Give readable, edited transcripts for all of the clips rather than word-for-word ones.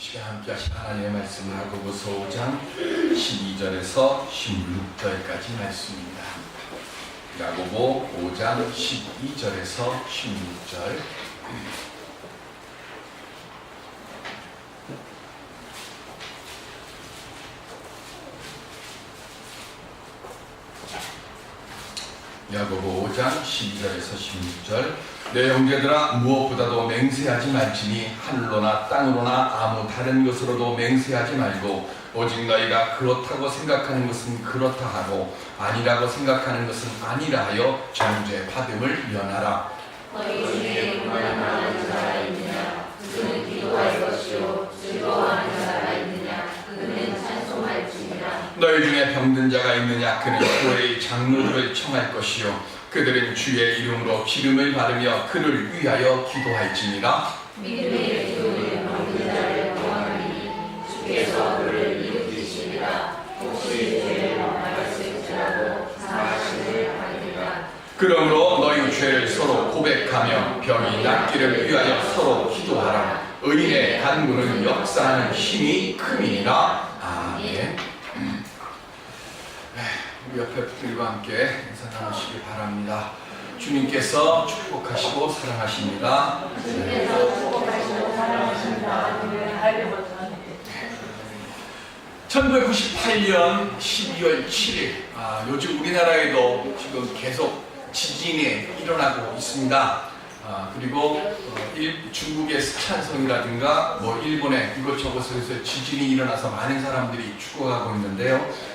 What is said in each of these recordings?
시간 함께 하신 하나님의 말씀은 야고보서 5장 12절에서 16절까지 말씀입니다. 야고보 5장 12절에서 16절. 야고보 5장 12절에서 16절. 내 형제들아, 무엇보다도 맹세하지 말지니 하늘로나 땅으로나 아무 다른 것으로도 맹세하지 말고 오직 너희가 그렇다고 생각하는 것은 그렇다 하고 아니라고 생각하는 것은 아니라 하여 정죄 받음을 면하라. 너희 중에 불만하는 자가 있느냐? 그는 기도할 것이요 즐거워하는 자가 있느냐? 그는 찬송할지니라. 너희 중에 병든 자가 있느냐? 그는 교회의 장로들을 청할 것이요 그들은 주의 이름으로 기름을 바르며 그를 위하여 기도할지니라. 믿음의 기도는 병든 자를 구하나니 주께서 그를 일으키시리라. 혹시 죄를 범하였을지라도 사하심을 받으리라. 그러므로 너희 죄를 서로 고백하며 병이 낫기를 위하여 서로 기도하라. 의인의 간구는 역사하는 힘이 큼이니라. 아멘. 우리 옆에 분들과 함께 인사 나누시기 바랍니다. 주님께서 축복하시고 사랑하십니다. 주님께서 축복하시고 사랑하십니다. 1998년 12월 7일 요즘 우리나라에도 지금 계속 지진이 일어나고 있습니다. 그리고 중국의 스촨성이라든가 일본의 이것저것에서 지진이 일어나서 많은 사람들이 죽어가고 있는데요.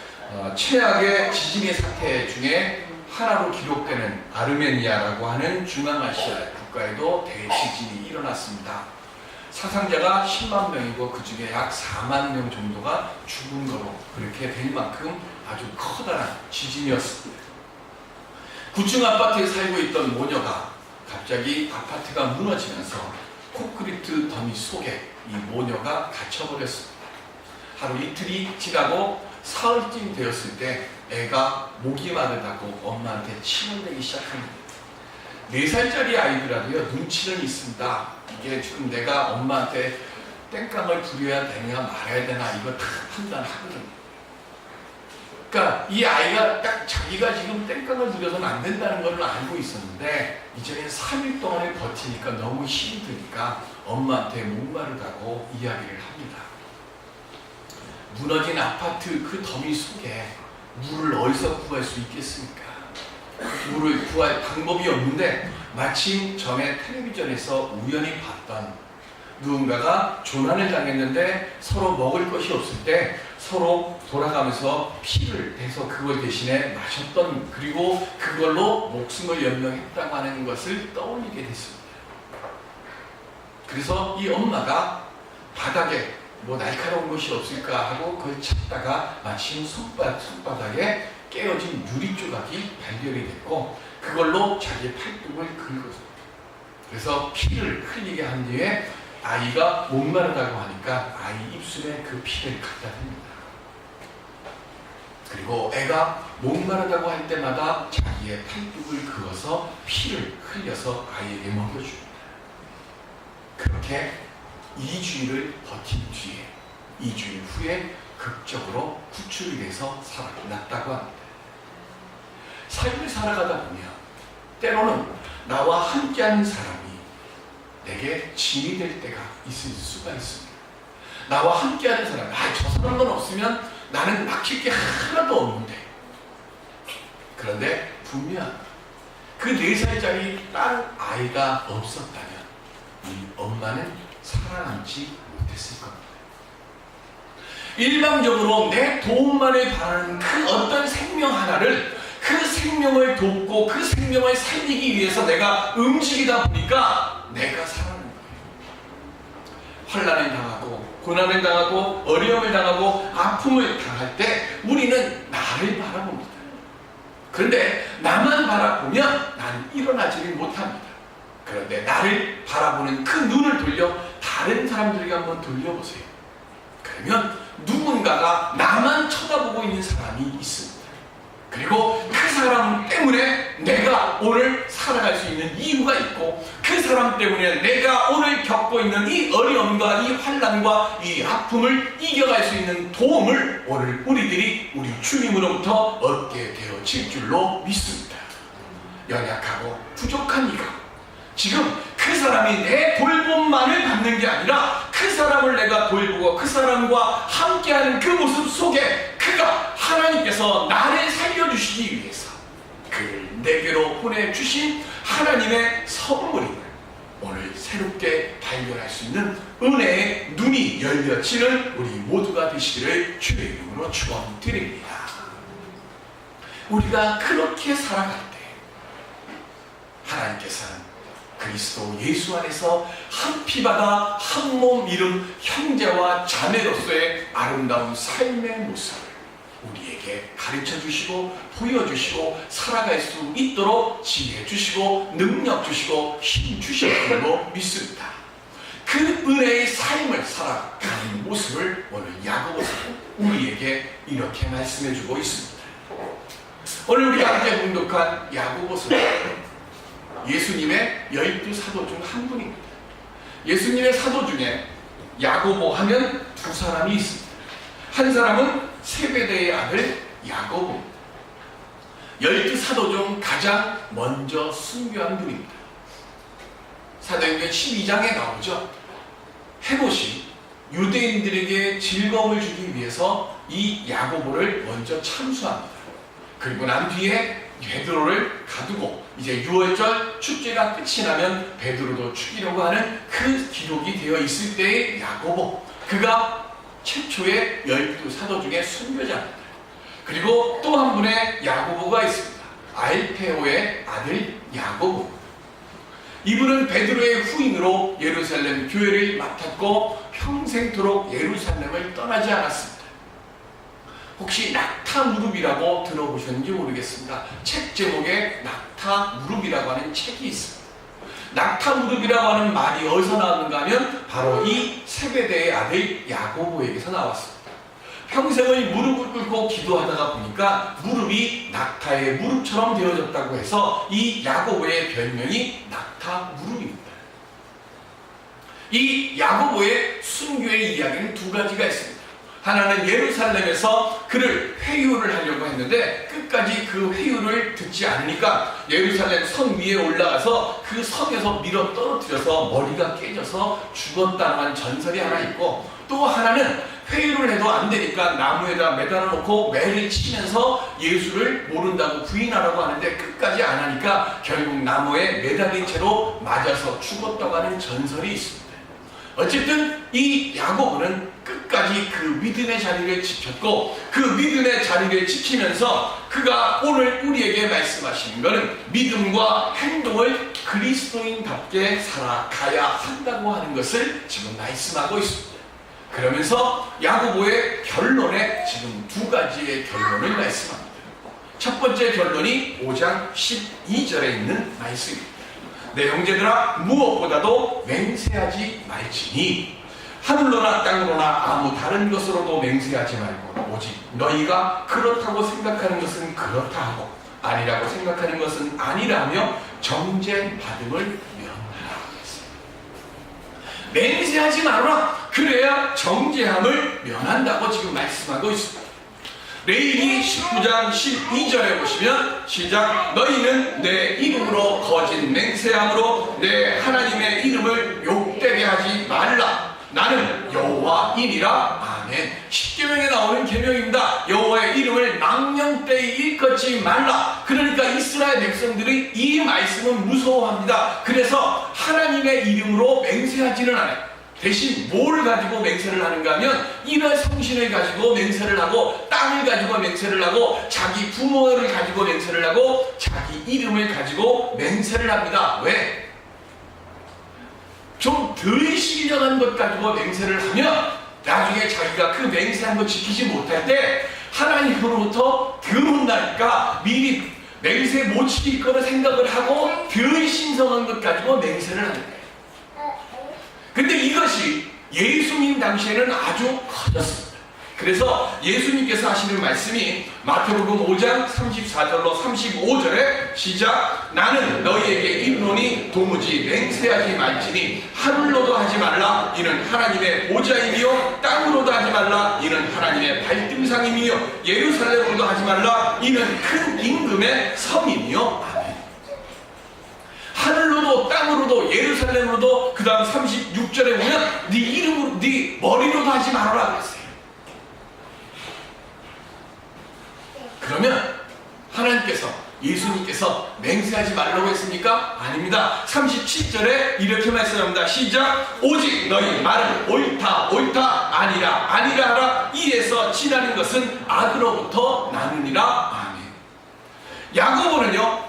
최악의 지진의 사태 중에 하나로 기록되는 아르메니아라고 하는 중앙아시아 국가에도 대지진이 일어났습니다. 사상자가 10만 명이고 그 중에 약 4만 명 정도가 죽은 거로 그렇게 될 만큼 아주 커다란 지진이었습니다. 9층 아파트에 살고 있던 모녀가 갑자기 아파트가 무너지면서 콘크리트 더미 속에 이 모녀가 갇혀버렸습니다. 하루 이틀이 지나고 사흘쯤 되었을 때 애가 목이 마르다고 엄마한테 침을 내기 시작합니다. 4살짜리 아이들라도요 눈치는 있습니다. 이게 지금 내가 엄마한테 땡깡을 부려야 되냐 말아야 되나 이거 다 판단하거든요. 그러니까 이 아이가 딱 자기가 지금 땡깡을 부려서는 안 된다는 걸 알고 있었는데 이제는 3일 동안을 버티니까 너무 힘이 드니까 엄마한테 목마르다고 이야기를 합니다. 무너진 아파트 그 더미 속에 물을 어디서 구할 수 있겠습니까? 물을 구할 방법이 없는데 마침 전에 텔레비전에서 우연히 봤던 누군가가 조난을 당했는데 서로 먹을 것이 없을 때 서로 돌아가면서 피를 대서 그걸 대신에 마셨던, 그리고 그걸로 목숨을 연명했다고 하는 것을 떠올리게 됐습니다. 그래서 이 엄마가 바닥에 날카로운 것이 없을까 하고 그걸 찾다가 마침 손바닥에 깨어진 유리 조각이 발견이 됐고 그걸로 자기의 팔뚝을 긁었습니다. 그래서 피를 흘리게 한 뒤에 아이가 목마르다고 하니까 아이 입술에 그 피를 갖다 댑니다. 그리고 애가 목마르다고 할 때마다 자기의 팔뚝을 그어서 피를 흘려서 아이에게 먹여줍니다. 그렇게 2주일을 버틴 뒤에 2주일 후에 극적으로 구출이 돼서 살아났다고 합니다. 삶을 살아가다 보면 때로는 나와 함께하는 사람이 내게 짐이 될 때가 있을 수가 있습니다. 나와 함께하는 사람, 저 사람만 없으면 나는 막힐 게 하나도 없는데, 그런데 분명 그 4살짜리 딸 아이가 없었다면 이 엄마는 살아남지 못했을 겁니다. 일방적으로 내 도움만을 바라는 그 어떤 생명 하나를, 그 생명을 돕고 그 생명을 살리기 위해서 내가 움직이다 보니까 내가 살아나는 거예요. 환난을 당하고 고난을 당하고 어려움을 당하고 아픔을 당할 때 우리는 나를 바라봅니다. 그런데 나만 바라보면 나는 일어나지를 못합니다. 그런데 나를 바라보는 그 눈을 돌려 다른 사람들에게 한번 돌려보세요. 그러면 누군가가 나만 쳐다보고 있는 사람이 있습니다. 그리고 그 사람 때문에 내가 오늘 살아갈 수 있는 이유가 있고, 그 사람 때문에 내가 오늘 겪고 있는 이 어려움과 이 환난과 이 아픔을 이겨갈 수 있는 도움을 오늘 우리들이 우리 주님으로부터 얻게 되어질 줄로 믿습니다. 연약하고 부족한 이가 지금 그 사람이 내 돌봄만을 받는 게 아니라 그 사람을 내가 돌보고 그 사람과 함께하는 그 모습 속에 그가 하나님께서 나를 살려주시기 위해서 그를 내게로 보내주신 하나님의 선물임을 오늘 새롭게 발견할 수 있는 은혜의 눈이 열려지는 우리 모두가 되시기를 주의 이름으로 축원드립니다. 우리가 그렇게 살아갈 때 하나님께서는 그리스도 예수 안에서 한 피바다 한 몸 이룬 형제와 자매로서의 아름다운 삶의 모습을 우리에게 가르쳐 주시고 보여주시고 살아갈 수 있도록 지혜 주시고 능력 주시고 힘 주실 줄로 믿습니다. 그 은혜의 삶을 살아가는 모습을 오늘 야고보서 우리에게 이렇게 말씀해 주고 있습니다. 오늘 우리가 함께 봉독한 야고보서는 예수님의 12사도 중 한 분입니다. 예수님의 사도 중에 야고보 하면 두 사람이 있습니다. 한 사람은 세베대의 아들 야고보입니다. 12사도 중 가장 먼저 순교한 분입니다. 사도행전 12장에 나오죠. 헤롯이 유대인들에게 즐거움을 주기 위해서 이 야고보를 먼저 참수합니다. 그리고 난 뒤에 베드로를 가두고 이제 6월절 축제가 끝이 나면 베드로도 죽이려고 하는 그 기록이 되어 있을 때의 야고보, 그가 최초의 12사도 중에 순교자입니다. 그리고 또 한 분의 야고보가 있습니다. 알페오의 아들 야고보. 이분은 베드로의 후임으로 예루살렘 교회를 맡았고 평생토록 예루살렘을 떠나지 않았습니다. 혹시 낙타 무릎이라고 들어보셨는지 모르겠습니다. 책 제목에 낙타 무릎이라고 하는 책이 있습니다. 낙타 무릎이라고 하는 말이 어디서 나왔는가 하면 바로 이 세베대의 아들 야고보에게서 나왔습니다. 평생을 무릎을 꿇고 기도하다가 보니까 무릎이 낙타의 무릎처럼 되어졌다고 해서 이 야고보의 별명이 낙타 무릎입니다. 이 야고보의 순교의 이야기는 두 가지가 있습니다. 하나는 예루살렘에서 그를 회유를 하려고 했는데 끝까지 그 회유를 듣지 않으니까 예루살렘 성 위에 올라가서 그 성에서 밀어 떨어뜨려서 머리가 깨져서 죽었다는 전설이 하나 있고, 또 하나는 회유를 해도 안 되니까 나무에다 매달아 놓고 매를 치면서 예수를 모른다고 부인하라고 하는데 끝까지 안 하니까 결국 나무에 매달린 채로 맞아서 죽었다고 하는 전설이 있습니다. 어쨌든 이 야고보는 끝까지 그 믿음의 자리를 지켰고, 그 믿음의 자리를 지키면서 그가 오늘 우리에게 말씀하시는 것은 믿음과 행동을 그리스도인답게 살아가야 한다고 하는 것을 지금 말씀하고 있습니다. 그러면서 야고보의 결론에 지금 두 가지의 결론을 말씀합니다. 첫 번째 결론이 5장 12절에 있는 말씀입니다. 내 형제들아, 무엇보다도 맹세하지 말지니 하늘로나 땅으로나 아무 다른 것으로도 맹세하지 말고 오직 너희가 그렇다고 생각하는 것은 그렇다 하고 아니라고 생각하는 것은 아니라 하며 정죄받음을 면하라 했습니다. 맹세하지 말아라. 그래야 정죄함을 면한다고 지금 말씀하고 있습니다. 레위기 19장 12절에 보시면 시작. 너희는 내 이름으로 거짓 맹세함으로 내 하나님의 이름을 욕되게 하지 말라. 나는 여호와이니라. 아멘. 십계명에 나오는 계명입니다. 여호와의 이름을 망령되이 일컫지 말라. 그러니까 이스라엘 백성들이 이 말씀은 무서워합니다. 그래서 하나님의 이름으로 맹세하지는 않아요. 대신 뭘 가지고 맹세를 하는가 하면 이런 성신을 가지고 맹세를 하고 땅을 가지고 맹세를 하고 자기 부모를 가지고 맹세를 하고 자기 이름을 가지고 맹세를 합니다. 왜? 좀 덜 신령한 것 가지고 맹세를 하면 나중에 자기가 그 맹세한 거 지키지 못할 때 하나님으로부터 덜 혼나니까 미리 맹세 못 지킬 거를 생각을 하고 덜 신성한 것 가지고 맹세를 하는 거예요. 근데 이것이 예수님 당시에는 아주 커졌습니다. 그래서 예수님께서 하시는 말씀이 마태복음 5장 34절로 35절에 시작. 나는 너희에게 이르노니 도무지 맹세하지 말지니 하늘로도 하지 말라 이는 하나님의 보좌이며 땅으로도 하지 말라 이는 하나님의 발등상이며 예루살렘으로도 하지 말라 이는 큰 임금의 섬이며. 아멘. 하늘로도 땅으로도 예루살렘으로도 그 다음 36절에 보면 네 이름으로 네 머리로도 하지 말아라 그랬어요. 그러면 하나님께서 예수님께서 맹세하지 말라고 했습니까? 아닙니다. 37절에 이렇게 말씀합니다. 시작. 오직 너희 말은 옳다 옳다 아니라 아니라 하라. 이에서 지나는 것은 악으로부터 나느니라. 아멘. 야고보는요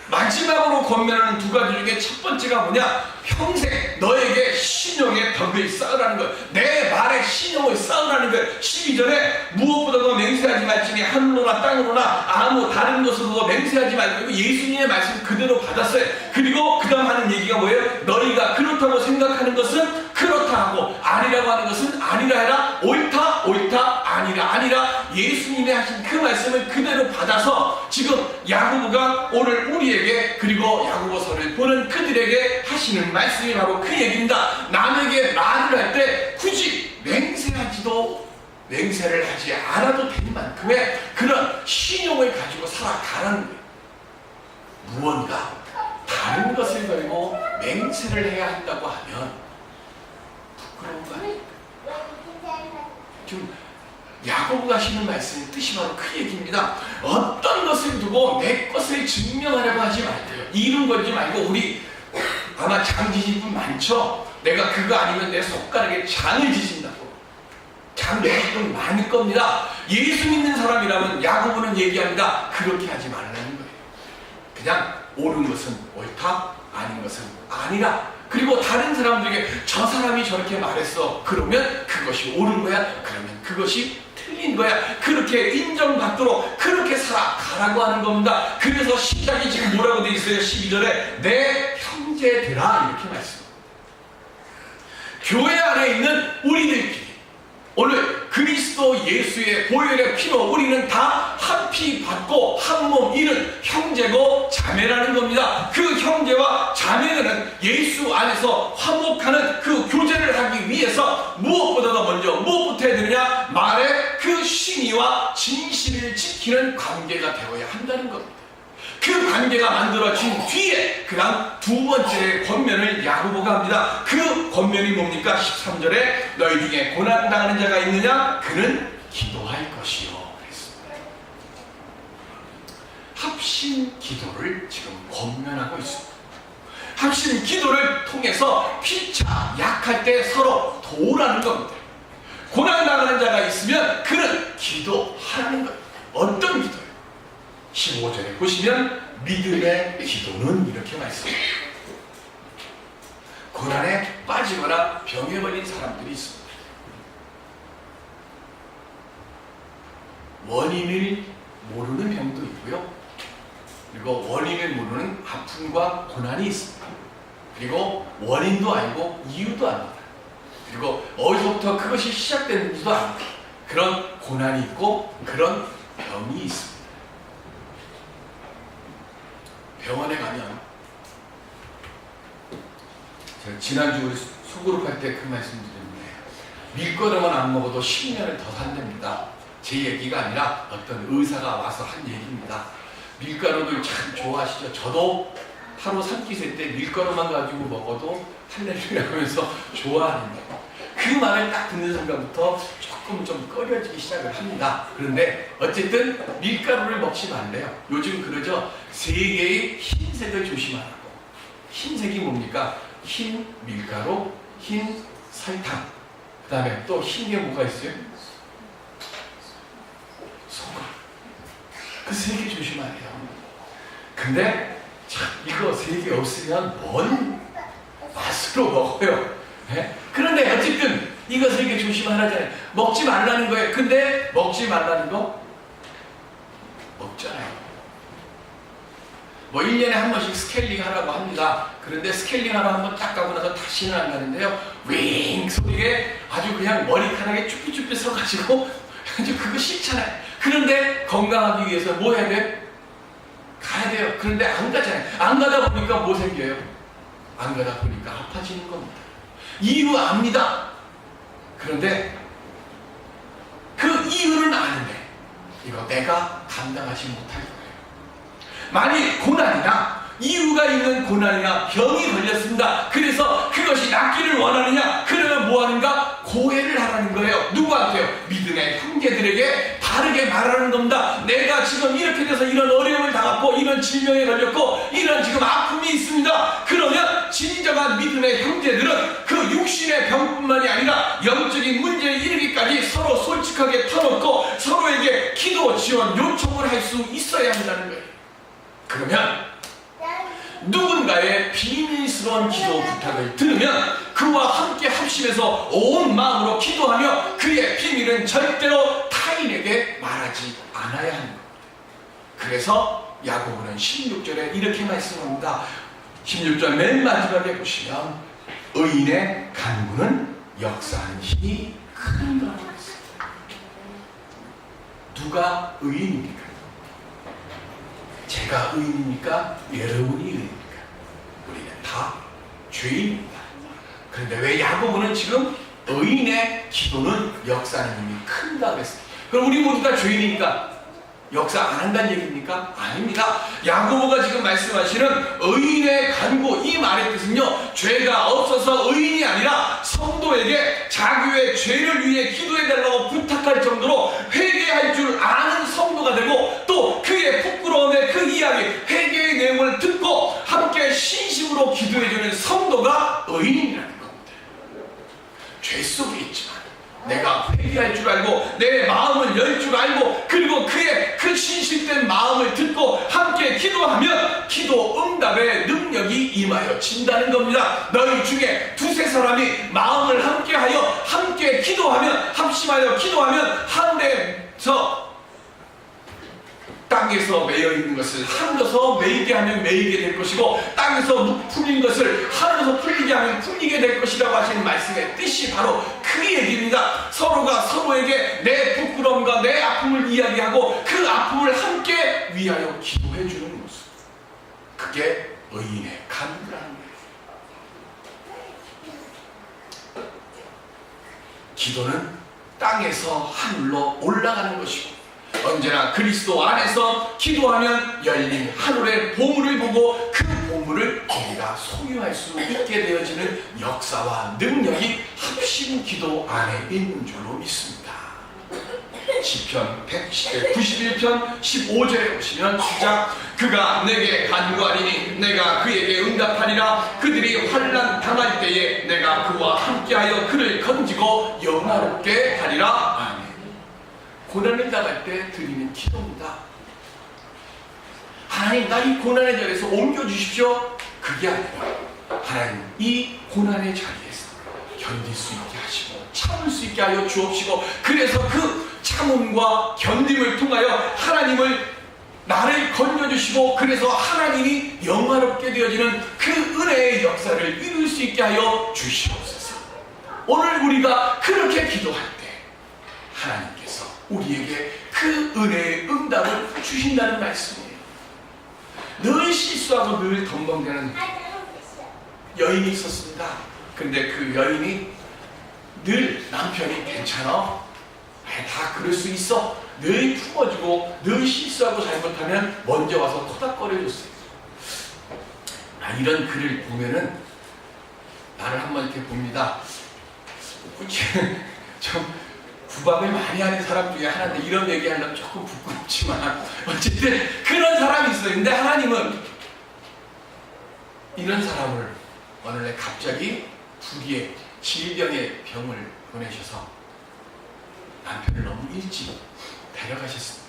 마지막으로 권면하는 두 가지 중에 첫 번째가 뭐냐? 평생 너에게 신용의 덕을 쌓으라는 거예요. 내 말에 신용을 쌓으라는 거예요. 12절에 무엇보다도 맹세하지 말지니 하늘로나 땅으로나 아무 다른 것으로도 맹세하지 말고 예수님의 말씀 그대로 받았어요. 그리고 그 다음 하는 얘기가 뭐예요? 너희가 그렇다고 생각하는 것은 그렇다 하고 아니라고 하는 것은 아니라 해라. 옳다 옳다 아니라 아니라 예수님이 하신 그 말씀을 그대로 받아서 지금 야고보가 오늘 우리에게 그리고 야고보서를 보는 그들에게 하시는 말씀이 바로 그 얘기입니다. 남에게 말을 할 때 굳이 맹세를 하지 않아도 될 만큼의 그런 신용을 가지고 살아가라는 거예요. 무언가 다른 것을 걸고 맹세를 해야 한다고 하면 부끄러운가요? 지금 야고보가 하시는 말씀의 뜻이 바로 그 얘기입니다. 어떤 것을 두고 내 것을 증명하려고 하지 말게요. 이룬 건지 말고 우리 아마 장 지진 분 많죠? 내가 그거 아니면 내 손가락에 장을 지진다고. 장 내실 분 많을 겁니다. 예수 믿는 사람이라면 야고보는 얘기합니다. 그렇게 하지 말라는 거예요. 그냥 옳은 것은 옳다, 아닌 것은 아니라. 그리고 다른 사람들에게 저 사람이 저렇게 말했어. 그러면 그것이 옳은 거야. 그러면 그것이 틀린 거야. 그렇게 인정받도록 그렇게 살아가라고 하는 겁니다. 그래서 시작이 지금 뭐라고 되어 있어요? 12절에 내 형제들아 이렇게 말씀. 교회 안에 있는 우리들끼리 오늘 그리스도 예수의 보혈의 피로 우리는 다 한 피 받고 한 몸 이는 형제고 자매라는 겁니다. 그 형제와 자매는 예수 안에서 화목하는 그 교제를 하기 위해서 무엇보다도 먼저 무엇부터 해야 되느냐? 말의 그 신의와 진실을 지키는 관계가 되어야 한다는 겁니다. 그 관계가 만들어진 뒤에 그 다음 두 번째 권면을 야고보가 합니다. 그 권면이 뭡니까? 13절에 너희 중에 고난당하는 자가 있느냐? 그는 기도할 것이요. 그랬습니다. 합심 기도를 지금 권면하고 있습니다. 합심 기도를 통해서 피차 약할 때 서로 도우라는 겁니다. 고난당하는 자가 있으면 그는 기도하라는 겁니다. 어떤 기도예요? 15절에 보시면 믿음의 기도는 이렇게 말씀합니다. 고난에 빠지거나 병에 걸린 사람들이 있습니다. 원인을 모르는 병도 있고요. 그리고 원인을 모르는 아픔과 고난이 있습니다. 그리고 원인도 알고 이유도 압니다. 그리고 어디서부터 그것이 시작되는지도 압니다. 그런 고난이 있고 그런 병이 있습니다. 병원에 가면 제가 지난주 수그룹 할 때 그 말씀 드렸는데 밀거름은 안 먹어도 10년을 더 산답니다. 제 얘기가 아니라 어떤 의사가 와서 한 얘기입니다. 밀가루를 참 좋아하시죠? 저도 하루 3끼 때 밀가루만 가지고 먹어도 할렐루야 하면서 좋아하는데 그 말을 딱 듣는 순간부터 조금 좀 꺼려지기 시작을 합니다. 그런데 어쨌든 밀가루를 먹지 말래요. 요즘 그러죠. 세 개의 흰색을 조심하라고. 흰색이 뭡니까? 흰 밀가루, 흰 설탕. 그 다음에 또 흰 게 뭐가 있어요? 소금. 그 세 개 조심하래요. 근데 참 이거 세 개 없으면 뭔 맛으로 먹어요. 네? 그런데 어쨌든 이거 세 개 조심하라잖아요. 먹지 말라는 거예요. 근데 먹지 말라는 거 먹잖아요. 뭐 1년에 한 번씩 스케일링 하라고 합니다. 그런데 스케일링 하러 한 번 딱 가고 나서 다시는 안 가는데요. 윙 소리에 아주 그냥 머리카락에 쭈삐쭈삐 서가지고 이제 그거 싫잖아요. 그런데 건강하기 위해서 뭐 해야 돼? 가야 돼요. 그런데 안 가잖아요. 안 가다 보니까 뭐 생겨요? 안 가다 보니까 아파지는 겁니다. 이유 압니다. 그런데 그 이유는 아는데 이거 내가 감당하지 못할 거예요. 만일 고난이나 이유가 있는 고난이나 병이 걸렸습니다. 그래서 그것이 낫기를 원하느냐? 그러면 뭐 하는가? 고해를 하라는 거예요. 누구한테요? 믿음의 형제들에게 바르게 말하는 겁니다. 내가 지금 이렇게 돼서 이런 어려움을 당했고 이런 질병에 걸렸고 이런 지금 아픔이 있습니다. 그러면 진정한 믿음의 형제들은 그 육신의 병뿐만이 아니라 영적인 문제에 이르기까지 서로 솔직하게 터놓고 서로에게 기도 지원 요청을 할 수 있어야 한다는 거예요. 그러면 누군가의 비밀스러운 기도 부탁을 들으면 그와 함께 합심해서 온 마음으로 기도하며 그의 비밀은 절대로 타인에게 말하지 않아야 하는 겁니다. 그래서 야고보는 16절에 이렇게 말씀합니다. 16절 맨 마지막에 보시면 의인의 간구는 역사하는 힘이 큰 거라고 했습니다. 누가 의인입니까? 제가 의인입니까? 여러분이 의인입니까? 우리는 다 죄인입니다. 그런데 왜 야고보는 지금 의인의 기도는 역사하는 힘이 큰다 그랬어요? 그럼 우리 모두 다 죄인이니까 역사 안 한다는 얘기입니까? 아닙니다. 야고보가 지금 말씀하시는 의인의 간구, 이 말의 뜻은요, 죄가 없어서 의인이 아니라 성도에게 자기의 죄를 위해 기도해달라고 부탁할 정도로 회개할 줄 아는 성도가 되고 또 그의 부끄러움의 그 이야기, 회개의 내용을 듣고 함께 신심으로 기도해주는 성도가 의인이라는 겁니다. 죄 속에 있지만 내가 회개할 줄 알고 내 마음을 열 줄 알고 그리고 그의 그 신실된 마음을 듣고 함께 기도하면 기도 응답의 능력이 임하여 진다는 겁니다. 너희 중에 두세 사람이 마음을 함께하여 함께 기도하면 합심하여 기도하면 하늘에서 땅에서 매여 있는 것을 하늘에서 매이게 하면 매이게 될 것이고 땅에서 풀린 것을 하늘에서 풀리게 하면 풀리게 될 것이라고 하시는 말씀의 뜻이 바로 그 얘기입니다. 서로가 서로에게 내 부끄러움과 내 아픔을 이야기하고 그 아픔을 함께 위하여 기도해 주는 모습, 그게 의인의 간구라는 거예요. 기도는 땅에서 하늘로 올라가는 것이고 언제나 그리스도 안에서 기도하면 열린 하늘의 보물을 보고 그 보물을 우리가 소유할 수 있게 되어지는 역사와 능력이 합심 기도 안에 있는 줄로 믿습니다. 시편 191편 15절에 보시면 시작, 그가 내게 간구하리니 내가 그에게 응답하리라. 그들이 환난 당할 때에 내가 그와 함께하여 그를 건지고 영화롭게 하리라. 아멘. 고난을 당할 때 드리는 기도입니다. 하나님, 나 이 고난의 자리에서 옮겨주십시오. 그게 아니라 하나님, 이 고난의 자리에서 견딜 수 있게 하시고 참을 수 있게 하여 주옵시고 그래서 그 참음과 견딤을 통하여 하나님을 나를 건져주시고 그래서 하나님이 영화롭게 되어지는 그 은혜의 역사를 이룰 수 있게 하여 주시옵소서. 오늘 우리가 그렇게 기도할 때 하나님께서 우리에게 그 은혜의 응답을 주신다는 말씀이에요. 늘 실수하고 늘 덤벙대는 여인이 있었습니다. 근데 그 여인이 늘 남편이 괜찮아, 다 그럴 수 있어, 늘 품어주고 늘 실수하고 잘못하면 먼저 와서 토닥거려줬어요. 이런 글을 보면은 나를 한번 이렇게 봅니다. 좀 구박을 많이 하는 사람 중에 하나인데 이런 얘기하려면 조금 부끄럽지만 어쨌든 그런 사람이 있어요. 근데 하나님은 이런 사람을 어느 날 갑자기 불의의 질병의 병을 보내셔서 남편을 너무 일찍 데려가셨습니다.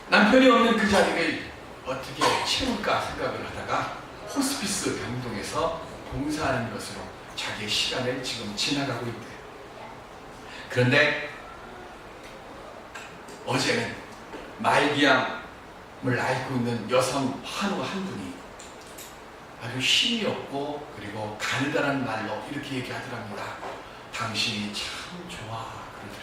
남편이 없는 그 자리를 어떻게 채울까 생각을 하다가 호스피스 병동에서 봉사하는 것으로 자기의 시간을 지금 지나가고 있대요. 그런데 어제는 말기암을 앓고 있는 여성 환우 한 분이 아주 힘이 없고 그리고 가느다란 말로 이렇게 얘기하더랍니다. 당신이 참 좋아 그러더라고요.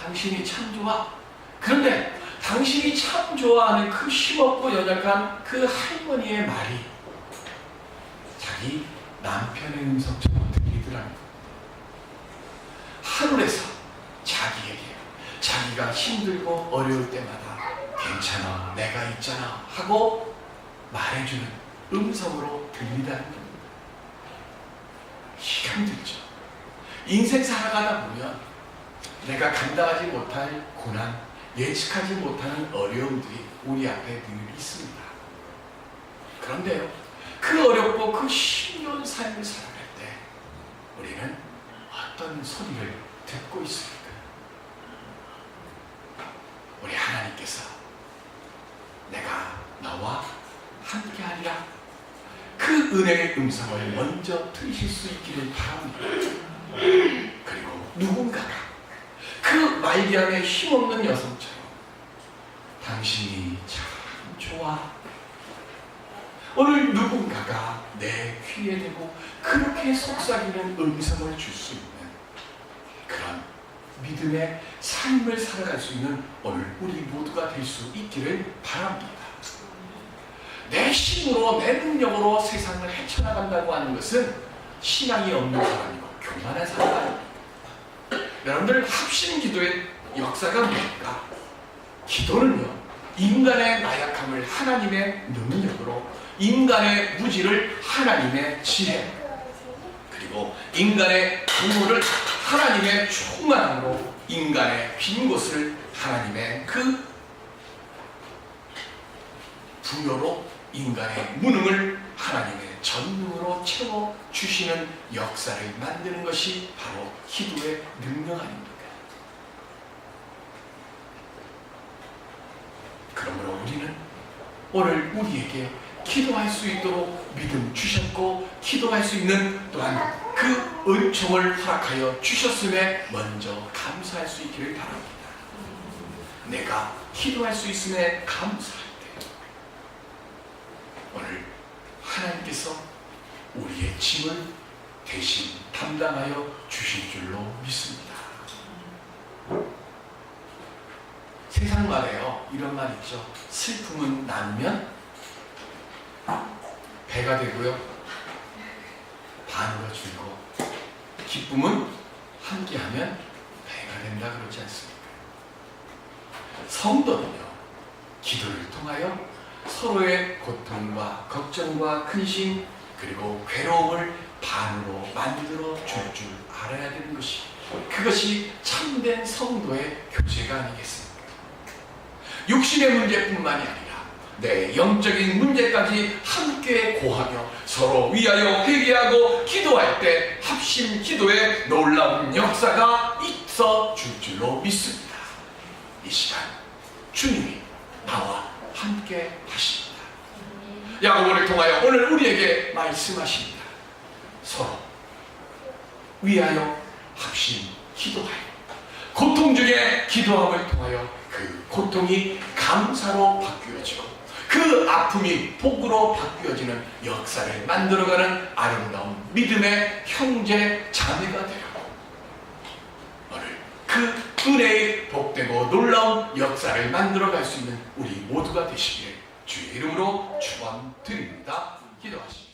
당신이 참 좋아. 그런데 당신이 참 좋아하는 그 힘없고 연약한 그 할머니의 말이 자기 남편의 음성처럼 들리더라는 거예요. 하늘에서 자기에게 자기가 힘들고 어려울 때마다 괜찮아, 내가 있잖아 하고 말해주는 음성으로 들리다는 겁니다. 힘들죠. 인생 살아가다 보면 내가 감당하지 못할 고난, 예측하지 못하는 어려움들이 우리 앞에 늘 있습니다. 그런데요, 그 어렵고 그 힘겨운 삶을 살아갈 때 우리는 어떤 소리를 듣고 있습니까? 우리 하나님께서 내가 너와 함께하리라, 그 은혜의 음성을 먼저 들으실 수 있기를 바랍니다. 그리고 누군가가 그 말기암에 힘없는 여성처럼 당신이 참 좋아, 오늘 누군가가 내 귀에 대고 그렇게 속삭이는 음성을 줄 수 있는 그런 믿음의 삶을 살아갈 수 있는 오늘 우리 모두가 될 수 있기를 바랍니다. 내 힘으로, 내 능력으로 세상을 헤쳐나간다고 하는 것은 신앙이 없는 사람이고 교만한 사람 아닙니다. 여러분들, 합심 기도의 역사가 뭡니까? 기도는요, 인간의 나약함을 하나님의 능력으로, 인간의 무지를 하나님의 지혜, 그리고 인간의 부모를 하나님의 충만함으로, 인간의 빈 곳을 하나님의 그 부여로, 인간의 무능을 하나님의 전능으로 채워주시는 역사를 만드는 것이 바로 기도의 능력 아닙니까? 그러므로 우리는 오늘 우리에게 기도할 수 있도록 믿음 주셨고, 기도할 수 있는 또한 그 은총을 허락하여 주셨음에 먼저 감사할 수 있기를 바랍니다. 내가 기도할 수 있음에 감사할 때 오늘 하나님께서 우리의 짐을 대신 담당하여 주실 줄로 믿습니다. 세상 말에요, 이런 말 있죠. 슬픔은 나누면 배가 되고요, 반으로 줄고, 기쁨은 함께하면 배가 된다 그러지 않습니까? 성도는요, 기도를 통하여 서로의 고통과 걱정과 근심, 그리고 괴로움을 반으로 만들어 줄 줄 알아야 되는 것이, 그것이 참된 성도의 교제가 아니겠습니까? 육신의 문제뿐만이 아니라 내 영적인 문제까지 함께 고하며 서로 위하여 회개하고 기도할 때 합심 기도에 놀라운 역사가 있어 줄 줄로 믿습니다. 이 시간 주님이 나와 함께 하십니다. 야고보를 통하여 오늘 우리에게 말씀하십니다. 서로 위하여 합심 기도하여, 고통 중에 기도함을 통하여 그 고통이 감사로 바뀌어지고 그 아픔이 복으로 바뀌어지는 역사를 만들어가는 아름다운 믿음의 형제 자매가 되고, 오늘 그 은혜의 복되고 놀라운 역사를 만들어갈 수 있는 우리 모두가 되시기를 주의 이름으로 축원드립니다. 기도하시죠.